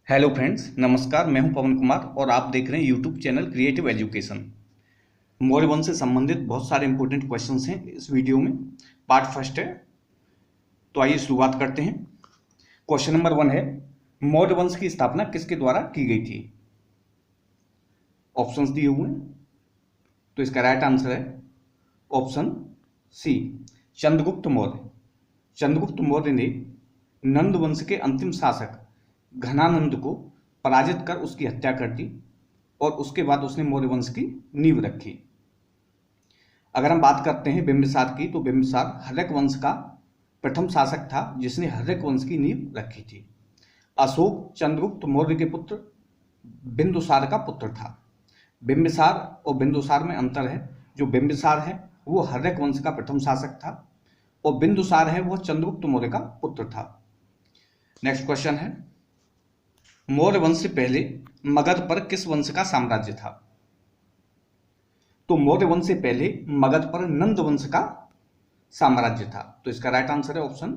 Hello friends, नमस्कार। मैं हूं पवन कुमार और आप देख रहे हैं YouTube channel creative education. Maurya वंश से संबंधित बहुत सारे इंपॉर्टेंट क्वेश्चंस हैं इस वीडियो में। पार्ट फर्स्ट है, तो आइए शुरुआत करते हैं। क्वेश्चन नंबर 1 है, मौर्य वंश की स्थापना किसके द्वारा की गई थी? ऑप्शंस दिए हुए हैं, तो इसका राइट आंसर है ऑप्शन सी, चंद्रगुप्त मौर्य। चंद्रगुप्त मौर्य ने नंद वंश के अंतिम शासक घनानंद को पराजित कर उसकी हत्या कर दी और उसके बाद उसने मौर्य वंश की नींव रखी। अगर हम बात करते हैं बिंबिसार की, तो बिंबिसार हर्यक वंश का प्रथम शासक था जिसने हर्यक वंश की नींव रखी थी। अशोक चंद्रगुप्त मौर्य के पुत्र बिंदुसार का पुत्र था। बिंबिसार और बिंदुसार में अंतर है। जो बिंबिसार है वो हर्यक वंश का प्रथम शासक था और बिंदुसार है वह चंद्रगुप्त मौर्य का पुत्र था। नेक्स्ट क्वेश्चन है, मौर्य वंश से पहले मगध पर किस वंश का साम्राज्य था? तो मौर्य वंश से पहले मगध पर नंद वंश का साम्राज्य था। तो इसका राइट आंसर है ऑप्शन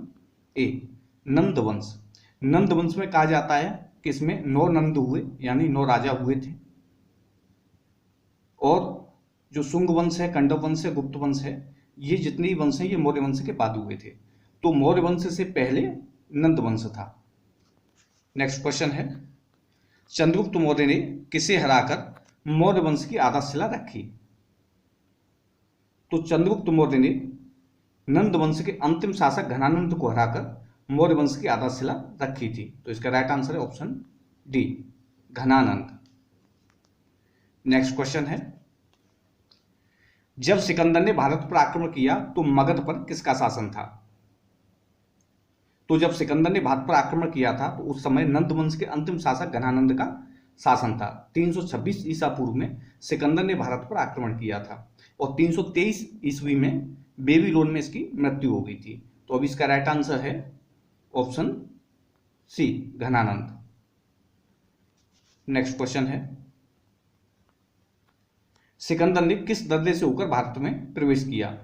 ए, नंद वंश। नंद वंश में कहा जाता है कि इसमें 9 नंद हुए, यानी 9 राजा हुए थे। और जो शुंग वंश है, कंडव वंश है, गुप्त वंश है, ये जितने ही वंश हैं ये मौर्य वंश के बाद हुए थे। तो मौर्य वंश से पहले नंद वंश था। नेक्स्ट क्वेश्चन है, चंद्रगुप्त मौर्य ने किसे हराकर मौर्य वंश की आधारशिला रखी? तो चंद्रगुप्त मौर्य ने नंद वंश के अंतिम शासक घनानंद को हराकर मौर्य वंश की आधारशिला रखी थी। तो इसका राइट आंसर है option D, Ghananand. Next question है, जब सिकंदर ने भारत पर आक्रमण किया तो मगध पर किसका शासन था? तो जब सिकंदर ने भारत पर आक्रमण किया था तो उस समय नंद वंश के अंतिम शासक घनानंद का शासन था। 326 ईसा पूर्व में सिकंदर ने भारत पर आक्रमण किया था और 323 ईस्वी में बेबीलोन में इसकी मृत्यु हो गई थी। तो अब इसका राइट आंसर है option C, Ghananand. Next question है, सिकंदर ने किस दर्रे से होकर भारत में प्रवेश किया?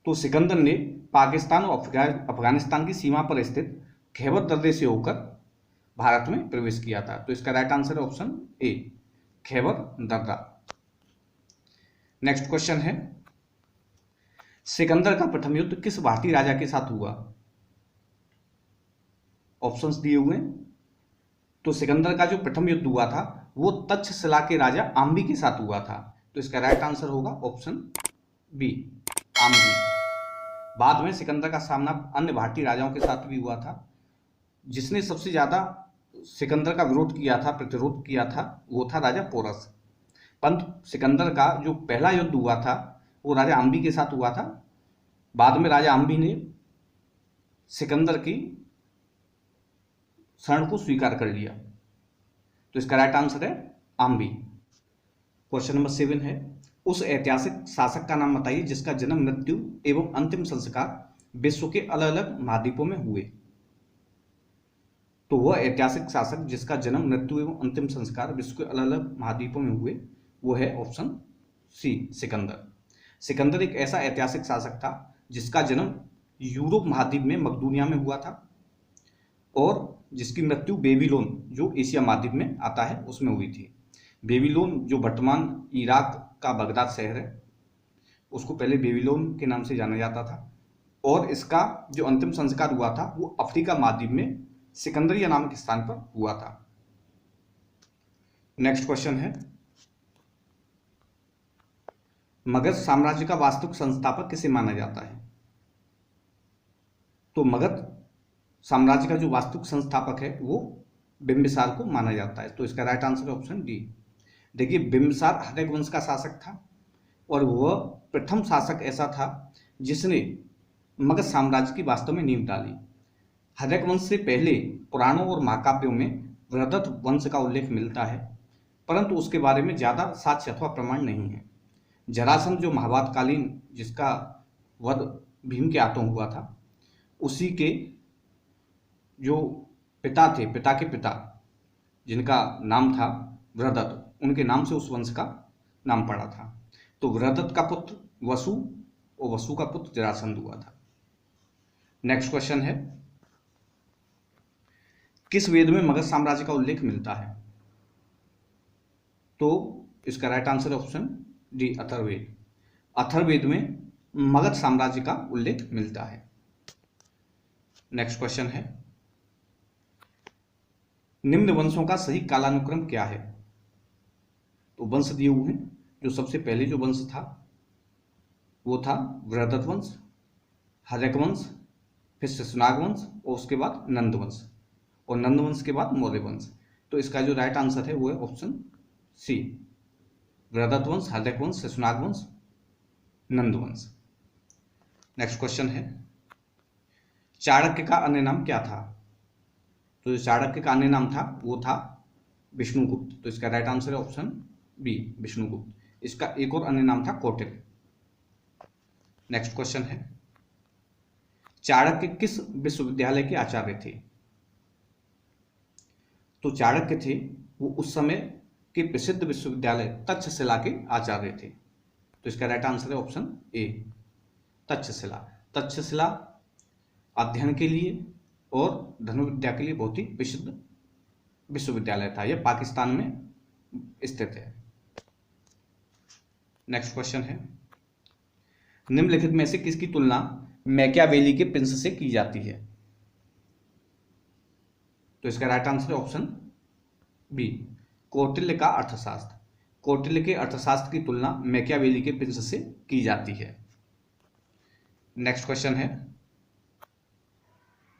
तो सिकंदर ने पाकिस्तान और अफगानिस्तान की सीमा पर स्थित खैबर दर्रे से होकर भारत में प्रवेश किया था। तो इसका राइट आंसर है ऑप्शन ए, खैबर दर्रा। नेक्स्ट क्वेश्चन है, सिकंदर का प्रथम युद्ध किस भारतीय राजा के साथ हुआ? ऑप्शंस दिए हुए हैं। तो सिकंदर का जो प्रथम युद्ध हुआ था वो तक्षशिला के राजा आम्बी के साथ हुआ था। तो इसका राइट आंसर होगा ऑप्शन बी, आम्बी। बाद में सिकंदर का सामना अन्य भारतीय राजाओं के साथ भी हुआ था। जिसने सबसे ज्यादा सिकंदर का विरोध किया था, प्रतिरोध किया था, वो था राजा पोरस। परंतु सिकंदर का जो पहला युद्ध हुआ था वो राजा आम्बी के साथ हुआ था। बाद में राजा आम्बी ने सिकंदर की शरण को स्वीकार कर लिया। तो इसका राइट आंसर है आम्बी। क्वेश्चन नंबर 7 है, उस ऐतिहासिक शासक का नाम बताइए जिसका जन्म, मृत्यु एवं अंतिम संस्कार विश्व के अलग अलग महाद्वीपों में हुए। तो वह ऐतिहासिक शासक जिसका जन्म, मृत्यु एवं अंतिम संस्कार विश्व के अलग अलग महाद्वीपों में हुए वो है ऑप्शन सी, सिकंदर। सिकंदर एक ऐसा ऐतिहासिक शासक था जिसका जन्म यूरोप महाद्वीप में मकदूनिया में हुआ था और जिसकी मृत्यु बेबीलोन, जो एशिया महाद्वीप में आता है, उसमें हुई थी। बेबीलोन जो वर्तमान इराक का बगदाद शहर है, उसको पहले बेबीलोन के नाम से जाना जाता था। और इसका जो अंतिम संस्कार हुआ था वो अफ्रीका महाद्वीप में सिकंदरिया नामक स्थान पर हुआ था। नेक्स्ट क्वेश्चन है, मगध साम्राज्य का वास्तविक संस्थापक किसे माना जाता है? तो मगध साम्राज्य का जो वास्तविक संस्थापक है वो बिंबिसार को माना जाता है। तो इसका राइट आंसर है ऑप्शन डी। देखिए, बिंबिसार हर्यक वंश का शासक था और वह प्रथम शासक ऐसा था जिसने मगध साम्राज्य की वास्तव में नींव डाली। हर्यक वंश से पहले पुराणों और महाकाव्यों में वृहदत्त वंश का उल्लेख मिलता है, परंतु उसके बारे में ज्यादा साक्ष्य अथवा प्रमाण नहीं है। जरासंध जो महाभारत कालीन जिसका वध भीम के हाथों हुआ था, उसी के जो पिता थे, पिता के पिता जिनका नाम था वृहदत्त, उनके नाम से उस वंश का नाम पड़ा था। तो वृहदत्त का पुत्र वसु और वसु का पुत्र जरासंध हुआ था। नेक्स्ट क्वेश्चन है, किस वेद में मगध साम्राज्य का उल्लेख मिलता है? तो इसका राइट आंसर है ऑप्शन डी, अथर्ववेद। अथर्ववेद में मगध साम्राज्य का उल्लेख मिलता है। नेक्स्ट क्वेश्चन है, निम्न वंशों का सही कालानुक्रम क्या है? तो वंश दिए हुए हैं। जो सबसे पहले जो वंश था वो था वृहदत्त वंश, हर्यक वंश, फिर शिशुनाग वंश और उसके बाद नंद वंश, और नंद वंश के बाद मौर्य वंश। तो इसका जो राइट आंसर है वो है ऑप्शन सी, वृहदत्त वंश, हर्यक वंश, शिशुनाग वंश, नंद वंश। नेक्स्ट क्वेश्चन है, चाणक्य का अन्य नाम क्या था? तो जो चाणक्य का अन्य नाम था वो था विष्णुगुप्त। तो इसका राइट आंसर है ऑप्शन बी, विष्णुगुप्त। इसका एक और अन्य नाम था कौटिल्य। नेक्स्ट क्वेश्चन है, चाणक्य किस विश्वविद्यालय के आचार्य थे? तो चाणक्य थे वो उस समय के प्रसिद्ध विश्वविद्यालय तक्षशिला के आचार्य थे। तो इसका राइट आंसर है ऑप्शन ए, तक्षशिला। तक्षशिला अध्ययन के लिए और धनुर्विद्या के लिए बहुत ही प्रसिद्ध विश्वविद्यालय था। यह पाकिस्तान में स्थित है। नेक्स्ट क्वेश्चन है, निम्नलिखित में से किसकी तुलना मैकियावेली के प्रिंस से की जाती है? तो इसका राइट आंसर है ऑप्शन बी, कौटिल्य का अर्थशास्त्र। कौटिल्य के अर्थशास्त्र की तुलना मैकियावेली के प्रिंस से की जाती है। नेक्स्ट क्वेश्चन है,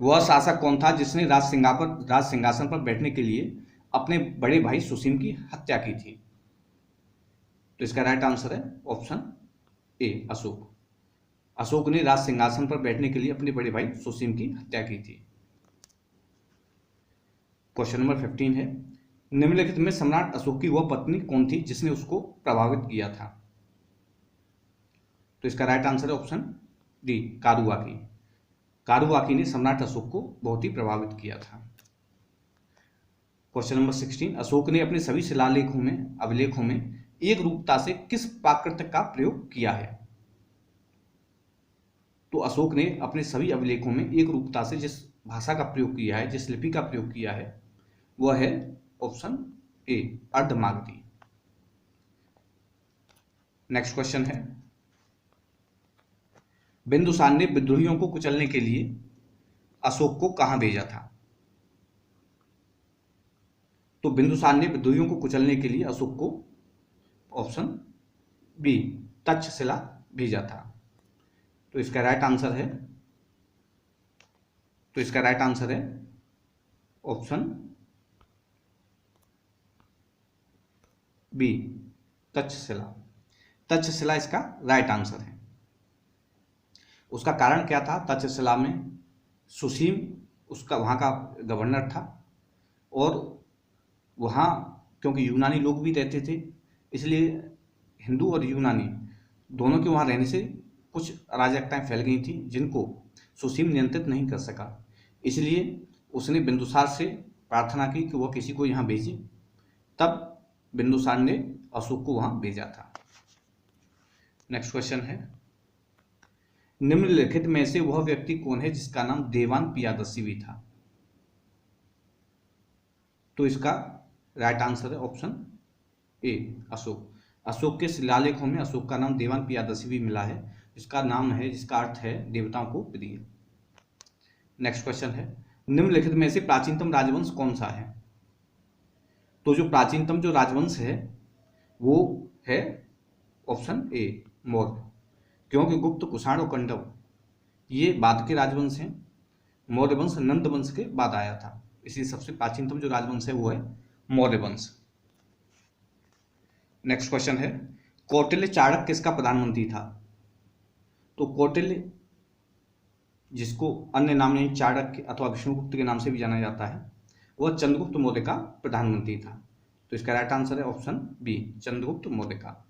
वह शासक कौन था जिसने राज सिंहासन पर बैठने के लिए अपने बड़े भाई सुसीम की हत्या की थी? तो इसका राइट आंसर है ऑप्शन ए, अशोक। अशोक ने राज सिंहासन पर बैठने के लिए अपने बड़े भाई सुसीम की हत्या की थी। क्वेश्चन नंबर 15 है, निम्नलिखित में सम्राट अशोक की वह पत्नी कौन थी जिसने उसको प्रभावित किया था? तो इसका राइट आंसर है ऑप्शन डी, कारुवाकी। कारुवाकी ने सम्राट अशोक को बहुत ही प्रभावित किया था। क्वेश्चन नंबर 16, अशोक ने अपने सभी अभिलेखों में एक रूपता से किस प्राकृत का प्रयोग किया है? तो अशोक ने अपने सभी अभिलेखों में एक रूपता से जिस भाषा का प्रयोग किया है, जिस लिपि का प्रयोग किया है, वह है option A, Ardhamagadhi. Next question है, बिंदुसार ने विद्रोहियों को कुचलने के लिए अशोक को कहां भेजा था? तो बिंदुसार ने विद्रोहियों को कुचलने के लिए अशोक को ऑप्शन बी, तक्षशिला भेजा था। तो इसका राइट आंसर है ऑप्शन बी, तक्षशिला। तक्षशिला इसका राइट आंसर है। उसका कारण क्या था? तक्षशिला में सुसीम उसका वहाँ का गवर्नर था, और वहाँ क्योंकि यूनानी लोग भी रहते थे, इसलिए हिंदू और यूनानी दोनों के वहाँ रहने से कुछ अराजकताएं फैल गई थी जिनको सुसीम नियंत्रित नहीं कर सका। इसलिए उसने बिंदुसार से प्रार्थना की कि वह किसी को यहाँ भेजे, तब बिंदुसार ने अशोक को वहाँ भेजा था। नेक्स्ट क्वेश्चन है, निम्नलिखित में से वह व्यक्ति कौन है जिसका नाम देवान पियादसीवी था? तो इसका राइट आंसर है ऑप्शन ए, अशोक। अशोक के शिलालेखों में अशोक का नाम देवान पियादसीवी मिला है, जिसका अर्थ है देवताओं को प्रिय। नेक्स्ट क्वेश्चन है, निम्नलिखित में से प्राचीनतम राजवंश कौन सा है? तो जो प्राचीनतम जो राजवंश है वो है ऑप्शन ए, मौर्य। क्योंकि गुप्त, कुषाण और पांडव ये बाद के राजवंश हैं। मौर्य वंश नंद वंश के बाद आया था, इसलिए सबसे प्राचीनतम जो राजवंश है वो है मौर्य वंश। नेक्स्ट क्वेश्चन है, कौटिल्य चाणक्य किसका प्रधानमंत्री था? तो कौटिल्य, जिसको अन्य नाम नहीं चाणक्य अथवा विष्णुगुप्त के नाम से भी जाना जाता है, वह चंद्रगुप्त मौर्य का प्रधानमंत्री था। तो इसका राइट आंसर है ऑप्शन बी, चंद्रगुप्त मौर्य का।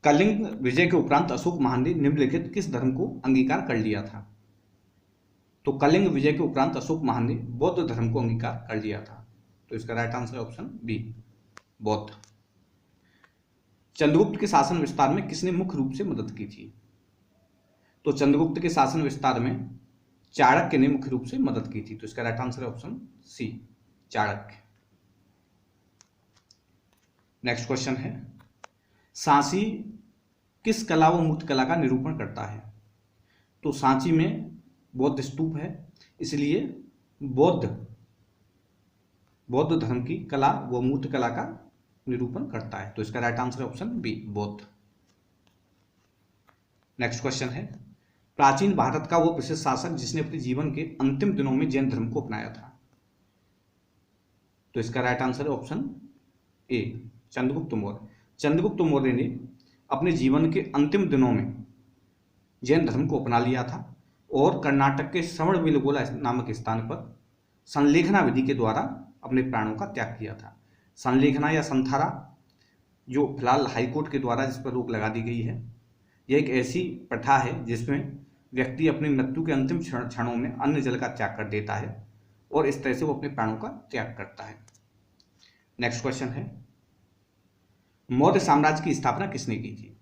कलिंग विजय के उपरांत अशोक महान ने निम्नलिखित किस धर्म को अंगीकार कर लिया था? तो कलिंग विजय के उपरांत अशोक महान ने बौद्ध धर्म को अंगीकार कर लिया था। तो इसका राइट आंसर है ऑप्शन बी, बौद्ध। चंद्रगुप्त के शासन विस्तार में किसने मुख्य रूप से मदद की थी? तो चंद्रगुप्त के शासन विस्तार में चाणक्य ने मुख्य रूप से मदद की थी। तो इसका राइट आंसर है option C, Chanakya. Next question है, सांची किस कला व मूर्ति कला का निरूपण करता है? तो सांची में बौद्ध स्तूप है, इसलिए बौद्ध धर्म की कला व मूर्ति कला का निरूपण करता है। तो इसका राइट आंसर है ऑप्शन बी, बौद्ध। नेक्स्ट क्वेश्चन है, प्राचीन भारत का वो विशेष शासक जिसने अपने जीवन के अंतिम दिनों में जैन धर्म को अपनाया था? तो इसका राइट आंसर है ऑप्शन ए, चंद्रगुप्त मौर्य। चंद्रगुप्त मौर्य ने अपने जीवन के अंतिम दिनों में जैन धर्म को अपना लिया था और कर्नाटक के श्रवणबेलगोला नामक स्थान पर संलेखना विधि के द्वारा अपने प्राणों का त्याग किया था। संलेखना या संथारा, जो फिलहाल हाईकोर्ट के द्वारा जिस पर रोक लगा दी गई है, यह एक ऐसी प्रथा है जिसमें व्यक्ति अपनी मृत्यु के अंतिम क्षणों में अन्न जल का त्याग कर देता है और इस तरह से वो अपने प्राणों का त्याग करता है। नेक्स्ट क्वेश्चन है, मौर्य साम्राज्य की स्थापना किसने की थी?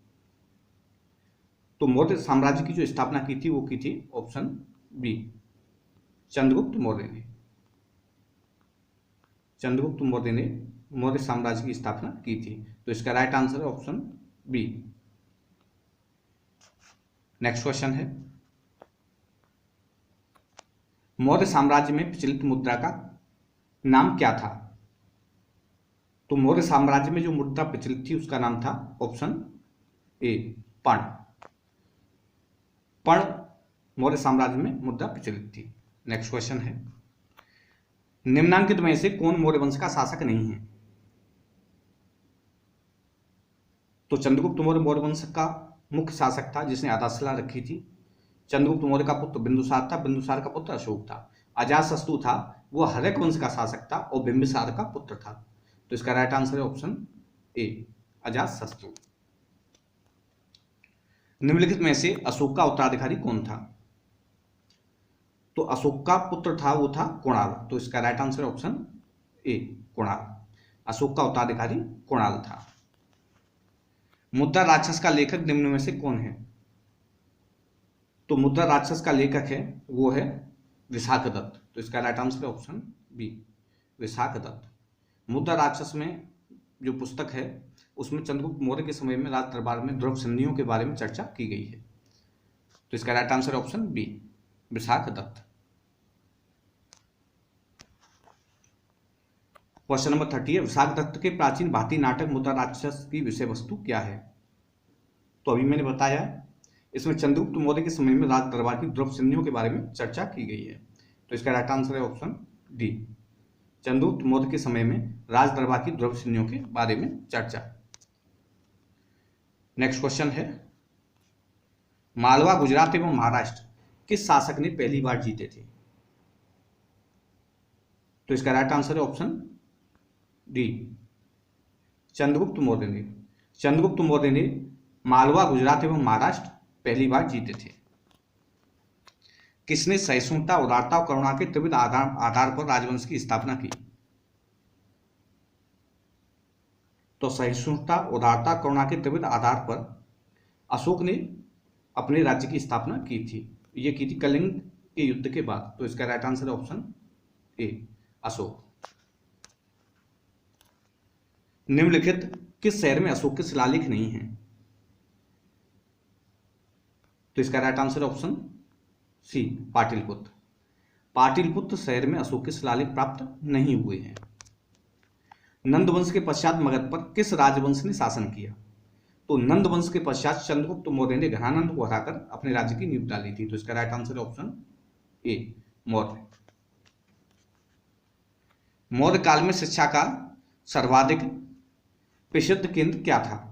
तो मौर्य साम्राज्य की जो स्थापना की थी वो की थी ऑप्शन बी, चंद्रगुप्त मौर्य ने। चंद्रगुप्त मौर्य ने मौर्य साम्राज्य की स्थापना की थी। तो इसका राइट आंसर है ऑप्शन बी। नेक्स्ट क्वेश्चन है, मौर्य साम्राज्य में प्रचलित मुद्रा का नाम क्या था? तो मौर्य साम्राज्य में जो मुद्रा प्रचलित थी उसका नाम था ऑप्शन ए, पण। मौर्य साम्राज्य में मुद्रा प्रचलित थी। नेक्स्ट क्वेश्चन है, निम्नांकित में से कौन मौर्य वंश का शासक नहीं है? तो चंद्रगुप्त मौर्य मौर्य वंश का मुख्य शासक था जिसने आधारशिला रखी थी। चंद्रगुप्त मौर्य का पुत्र बिंदुसार था, बिंदुसार का पुत्र अशोक था। अजातशत्रु था, वो हर्यक वंश का शासक था और बिंबिसार का पुत्र था। तो इसका राइट आंसर है ऑप्शन ए, अजातशत्रु। निम्नलिखित में से अशोक का उत्तराधिकारी कौन था? तो अशोक का पुत्र था, वो था कुणाल। तो इसका राइट आंसर है ऑप्शन ए, कुणाल। अशोक का उत्तराधिकारी कुणाल था। मुद्रा राक्षस का लेखक निम्न में से कौन है? तो मुद्रा राक्षस का लेखक है वो है विशाखदत्त। तो इसका राइट आंसर है ऑप्शन बी, विशाखदत्त। मुद्रा राक्षस में जो पुस्तक है उसमें चंद्रगुप्त मौर्य के समय में राज दरबार में द्रव्य संधियों के बारे में चर्चा की गई है। तो इसका राइट आंसर है option B, Vishakhadatta. Question number 30 है, विशाखदत्त के प्राचीन भारतीय नाटक मुद्रा राक्षस की विषय वस्तु क्या है? तो अभी मैंने बताया इसमें चंद्रगुप्त मौर्य के समय में राज दरबार की द्रव्य संधियों के बारे में चर्चा की गई है। तो इसका राइट आंसर है ऑप्शन डी, चंद्रगुप्त मौर्य के समय में राज दरबार की द्रव्य संधियों के बारे में चर्चा। नेक्स्ट क्वेश्चन है, मालवा, गुजरात एवं महाराष्ट्र किस शासक ने पहली बार जीते थे? तो इसका राइट आंसर है ऑप्शन डी, चंद्रगुप्त मौर्य ने। चंद्रगुप्त मौर्य ने मालवा, गुजरात एवं महाराष्ट्र पहली बार जीते थे। किसने सहिष्णुता, उदारता और करुणा के त्रिविध आधार पर राजवंश की स्थापना की? तो सहिष्णुता, उदारता, करुणा के त्रिविध आधार पर अशोक ने अपने राज्य की स्थापना की थी। ये की थी कलिंग के युद्ध के बाद। तो इसका राइट आंसर है ऑप्शन ए, अशोक। निम्नलिखित किस शहर में अशोक के शिलालेख नहीं है? तो इसका राइट आंसर है ऑप्शन सी, पाटलिपुत्र। पाटलिपुत्र शहर में अशोक के शिलालेख प्राप्त नहीं हुए हैं। नंद वंश के पश्चात मगध पर किस राजवंश ने शासन किया? तो नंद वंश के पश्चात चंद्रगुप्त मौर्य ने घनानंद को हराकर अपने राज्य की नींव डाली थी। तो इसका राइट आंसर है ऑप्शन ए, मौर्य। मौर्य काल में शिक्षा का सर्वाधिक प्रसिद्ध केंद्र क्या था?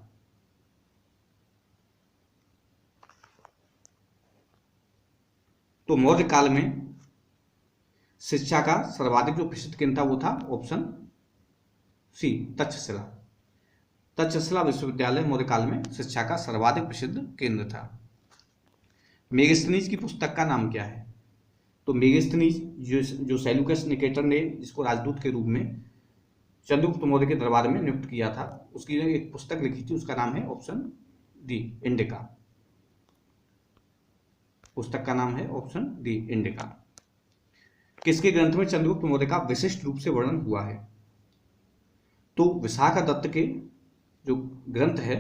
तो मौर्य काल में शिक्षा का सर्वाधिक जो प्रसिद्ध केंद्र था वो था ऑप्शन सी, तक्षशिला। तक्षशिला विश्वविद्यालय मौर्य काल में शिक्षा का सर्वाधिक प्रसिद्ध केंद्र था। मेगस्थनीज की पुस्तक का नाम क्या है? तो मेगस्थनीज जो सेल्यूकस निकेटर ने जिसको राजदूत के रूप में चंद्रगुप्त मौर्य के दरबार में नियुक्त किया था, उसकी एक पुस्तक लिखी थी, उसका नाम है ऑप्शन डी, इंडिका। पुस्तक का नाम है ऑप्शन डी इंडिका। किसके ग्रंथ में चंद्रगुप्त मौर्य का विशिष्ट रूप से वर्णन हुआ है? तो विशाखादत्त के जो ग्रंथ है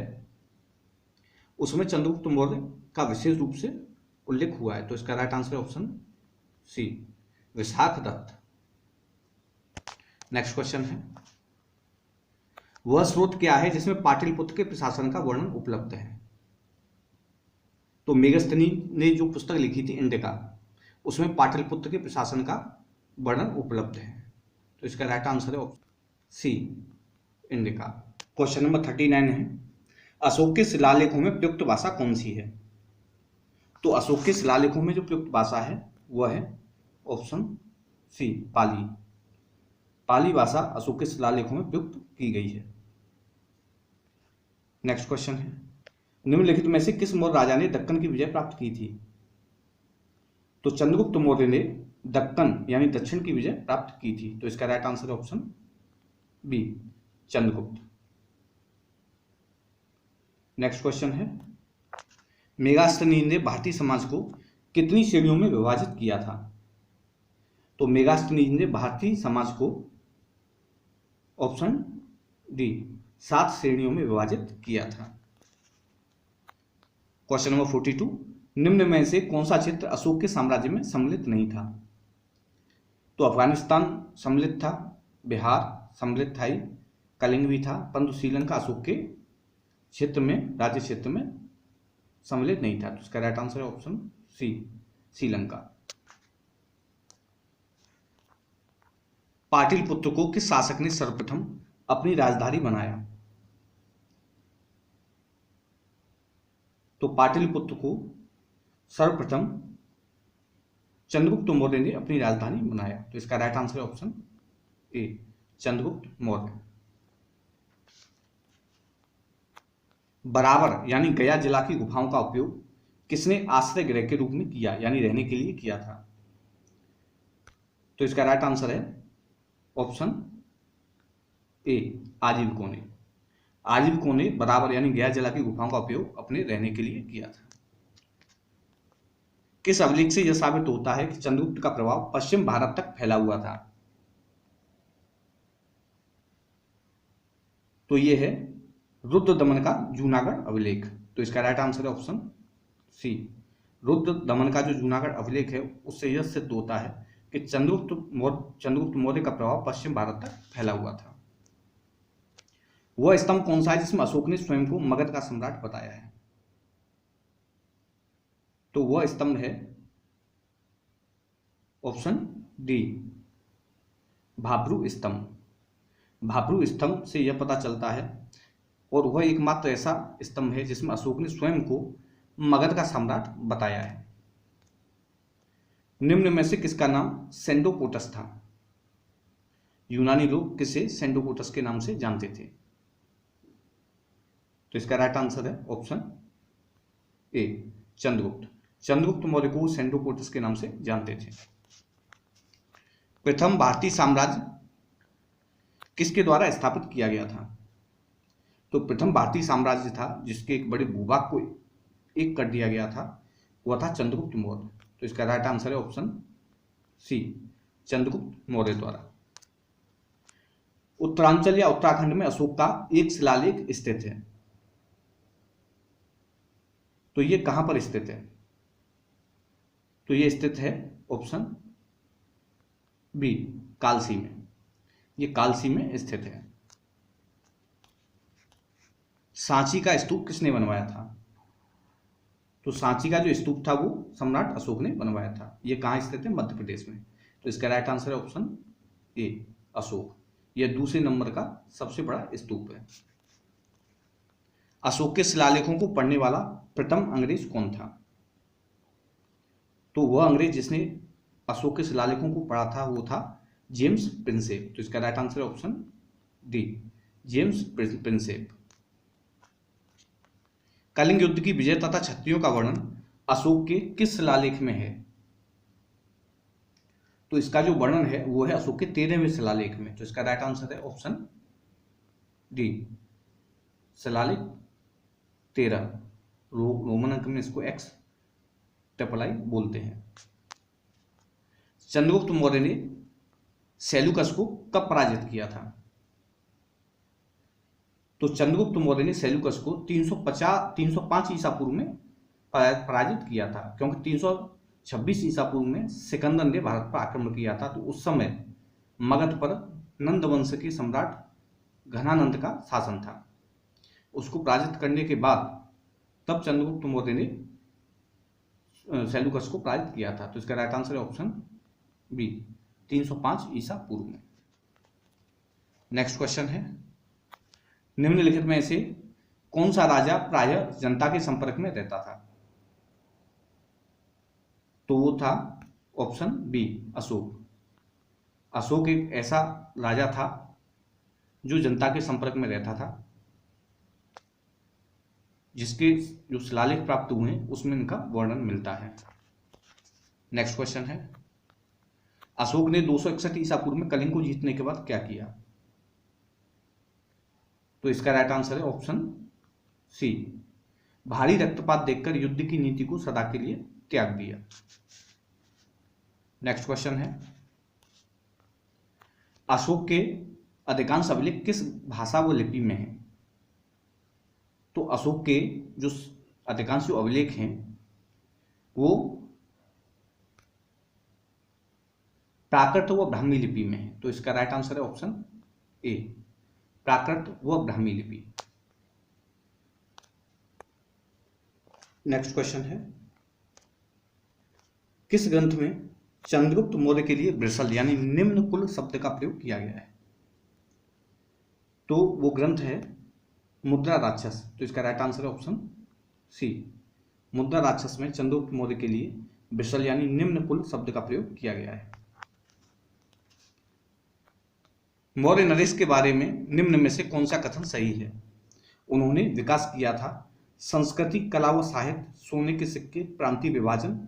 उसमें चंद्रगुप्त मौर्य का विशेष रूप से उल्लेख हुआ है। तो इसका राइट आंसर है option C Vishakhadatta. Next question है, वह स्रोत क्या है जिसमें पाटलिपुत्र के प्रशासन का वर्णन उपलब्ध है? तो मेगस्थनी ने जो पुस्तक लिखी थी इंडिका, उसमें पाटलिपुत्र के प्रशासन का वर्णन उपलब्ध है। तो इसका राइट आंसर है option C Indica. Question number 39 है, अशोक के शिलालेखों में प्रयुक्त भाषा कौन सी है? तो अशोक के शिलालेखों में जो प्रयुक्त भाषा है वह है ऑप्शन सी पाली। पाली भाषा अशोक के शिलालेखों में प्रयुक्त की गई है। नेक्स्ट क्वेश्चन है, निम्नलिखित में से किस मौर्य राजा ने दक्कन की विजय प्राप्त की थी? तो चंद्रगुप्त मौर्य ने दक्कन यानी दक्षिण की विजय प्राप्त की थी। तो इसका राइट आंसर है option B Chandragupta. Next question है, मेगास्थनीज ने भारतीय समाज को कितनी श्रेणियों में विभाजित किया था? तो मेगास्थनीज ने भारतीय समाज को ऑप्शन डी 7 श्रेणियों में विभाजित किया था। क्वेश्चन नंबर 42, निम्न में से कौन सा क्षेत्र अशोक के साम्राज्य में सम्मिलित नहीं था? तो अफगानिस्तान सम्मिलित था, बिहार सम्मिलित था, कलिंग भी था, परंतु श्रीलंका अशोक के क्षेत्र में, राज्य क्षेत्र में सम्मिलित नहीं था। तो इसका राइट आंसर है ऑप्शन सी श्रीलंका। पाटलिपुत्र को किस शासक ने सर्वप्रथम अपनी राजधानी बनाया? तो पाटलिपुत्र को सर्वप्रथम चंद्रगुप्त मौर्य ने अपनी राजधानी बनाया। तो इसका राइट आंसर है ऑप्शन ए चंद्रगुप्त मौर्य। बराबर यानी गया जिला की गुफाओं का उपयोग किसने आश्रय गृह के रूप में किया, यानी रहने के लिए किया था? तो इसका राइट आंसर है ऑप्शन ए आजीविकों ने। आजीविकों ने बराबर यानी गया जिला की गुफाओं का उपयोग अपने रहने के लिए किया था। किस अभिलेख से यह साबित होता है कि चंद्रगुप्त का प्रभाव पश्चिम भारत तक फैला हुआ था? तो यह है रुद्र दमन का जूनागढ़ अभिलेख। तो इसका राइट आंसर है ऑप्शन सी रुद्र दमन का जो जूनागढ़ अभिलेख है उससे यह सिद्ध होता है कि चंद्रगुप्त मौर्य का प्रभाव पश्चिम भारत तक फैला हुआ था। वह स्तंभ कौन सा है जिसमें अशोक ने स्वयं को मगध का सम्राट बताया है? तो वह स्तंभ है ऑप्शन डी भाब्रू स्तंभ। भाब्रू स्तंभ से यह पता चलता है, और वह एकमात्र ऐसा स्तंभ है जिसमें अशोक ने स्वयं को मगध का सम्राट बताया है। निम्न में से किसका नाम सेंडोकोटस था? यूनानी लोग किसे सेंडोकोटस के नाम से जानते थे? तो इसका राइट आंसर है ऑप्शन ए चंद्रगुप्त। चंद्रगुप्त मौर्य को सेंडोकोटस के नाम से जानते थे। प्रथम भारतीय साम्राज्य किसके द्वारा स्थापित किया गया था? तो प्रथम भारतीय साम्राज्य था जिसके एक बड़े भूभाग को एक कर दिया गया था, वह था चंद्रगुप्त मौर्य। तो इसका राइट आंसर है ऑप्शन सी चंद्रगुप्त मौर्य द्वारा। उत्तरांचल या उत्तराखंड में अशोक का एक शिलालेख स्थित है, तो यह कहां पर स्थित है? तो यह स्थित है ऑप्शन बी कालसी में। यह कालसी में स्थित है। सांची का स्तूप किसने बनवाया था? तो सांची का जो स्तूप था वो सम्राट अशोक ने बनवाया था। यह कहां स्थित है? मध्य प्रदेश में। तो इसका राइट आंसर है ऑप्शन ए अशोक। यह दूसरे नंबर का सबसे बड़ा स्तूप है। अशोक के शिलालेखों को पढ़ने वाला प्रथम अंग्रेज कौन था? तो वह अंग्रेज जिसने अशोक के शिलालेखों को पढ़ा था वो था जेम्स प्रिंसेप। तो इसका राइट आंसर है option D James Prinsep. Kalinga युद्ध की विजय तथा क्षत्रियों का वर्णन अशोक के किस शिलालेख में है? तो इसका जो वर्णन है वो है अशोक के 13वें शिलालेख में। तो इसका राइट आंसर है ऑप्शन डी शिलालेख 13। रोमन अंक में इसको एक्स ट्रिपल आई बोलते हैं। चंद्रगुप्त मौर्य ने सेल्यूकस को कब पराजित किया था? तो चंद्रगुप्त मौर्य ने सेल्यूकस को 305 ईसा पूर्व में पराजित किया था, क्योंकि 326 ईसा पूर्व में सिकंदर ने भारत पर आक्रमण किया था। तो उस समय मगध पर नंद वंश के सम्राट घनानंद का शासन था। उसको पराजित करने के बाद तब चंद्रगुप्त मौर्य ने सेल्यूकस को पराजित किया था। तो इसका राइट आंसर है ऑप्शन बी, 305 ईसा पूर्व में। नेक्स्ट क्वेश्चन है, निम्नलिखित में से कौन सा राजा प्रायः जनता के संपर्क में रहता था? तो वो था ऑप्शन बी, अशोक। अशोक एक ऐसा राजा था जो जनता के संपर्क में रहता था, जिसके जो शिलालेख प्राप्त हुए हैं उसमें इनका वर्णन मिलता है। नेक्स्ट क्वेश्चन है, अशोक ने 261 ईसा पूर्व में कलिंग को जीतने के बाद क्या किया? तो इसका राइट आंसर है ऑप्शन सी, भारी रक्तपात देखकर युद्ध की नीति को सदा के लिए त्याग दिया। नेक्स्ट क्वेश्चन है, अशोक के अधिकांश अभिलेख किस भाषा व लिपि में हैं? तो अशोक के जो अधिकांश अभिलेख हैं वो प्राकृत व ब्राह्मी लिपि में है। तो इसका राइट आंसर है ऑप्शन ए, प्राकृत व ब्राह्मी लिपि। नेक्स्ट क्वेश्चन है, किस ग्रंथ में चंद्रगुप्त मौर्य के लिए वृषल यानी निम्न कुल शब्द का प्रयोग किया गया है? तो वो ग्रंथ है मुद्रा राक्षस। तो इसका राइट आंसर है ऑप्शन सी, मुद्रा राक्षस में चंद्रगुप्त मौर्य के लिए वृषल यानी निम्न कुल शब्द का प्रयोग किया गया है। मौर्य नरेश के बारे में निम्न में से कौन सा कथन सही है? उन्होंने विकास किया था संस्कृति, कला व साहित्य, सोने के सिक्के, प्रांतीय विभाजन,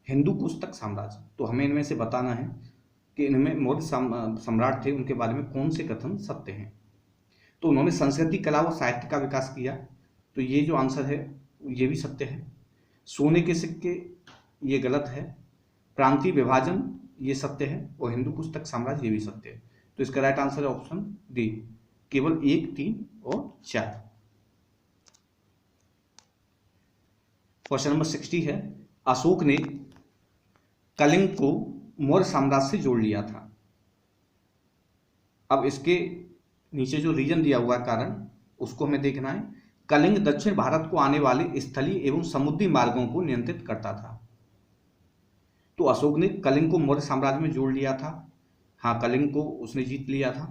हिंदू पुस्तक साम्राज्य। तो हमें इनमें से बताना है कि इनमें मौर्य सम्राट थे उनके बारे में कौन से कथन सत्य हैं। तो उन्होंने संस्कृति, कला व साहित्य का विकास किया, तो ये जो आंसर है ये भी सत्य है। सोने के सिक्के ये गलत है, प्रांतीय विभाजन ये सत्य है, और हिंदू पुस्तक साम्राज्य ये भी सत्य है। तो इसका राइट आंसर है ऑप्शन डी, केवल 1, 3 और 4। क्वेश्चन नंबर 60 है, अशोक ने कलिंग को मौर्य साम्राज्य से जोड़ लिया था। अब इसके नीचे जो रीजन दिया हुआ है कारण, उसको हमें देखना है। कलिंग दक्षिण भारत को आने वाले स्थलीय एवं समुद्री मार्गों को नियंत्रित करता था। तो अशोक ने कलिंग को मौर्य साम्राज्य में जोड़ लिया था। हाँ, कलिंग को उसने जीत लिया था,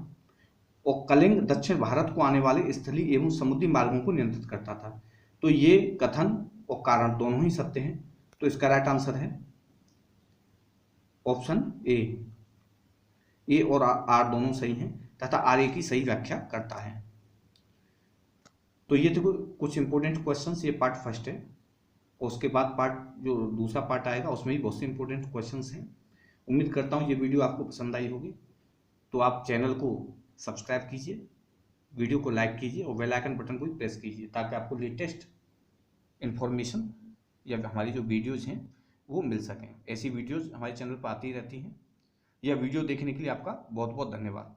और कलिंग दक्षिण भारत को आने वाले स्थलीय एवं समुद्री मार्गों को नियंत्रित करता था। तो ये कथन और कारण दोनों ही सत्य हैं। तो इसका राइट आंसर है ऑप्शन ए और आर दोनों सही हैं, तथा आर ए की सही व्याख्या करता है। तो ये देखो कुछ इंपॉर्टेंट क्वेश्चंस, ये पार्ट फर्स्ट है, और उसके बाद पार्ट जो दूसरा पार्ट आएगा उसमें भी बहुत से इंपॉर्टेंट क्वेश्चंस हैं। उम्मीद करता हूँ ये वीडियो आपको पसंद आई होगी। तो आप चैनल को सब्सक्राइब कीजिए, वीडियो को लाइक कीजिए और बेल आइकन बटन को भी प्रेस कीजिए, ताकि आपको लेटेस्ट इन्फॉर्मेशन या हमारी जो वीडियोज़ हैं वो मिल सकें। ऐसी वीडियोज़ हमारे चैनल पर आती रहती हैं। यह वीडियो देखने के लिए आपका बहुत बहुत धन्यवाद।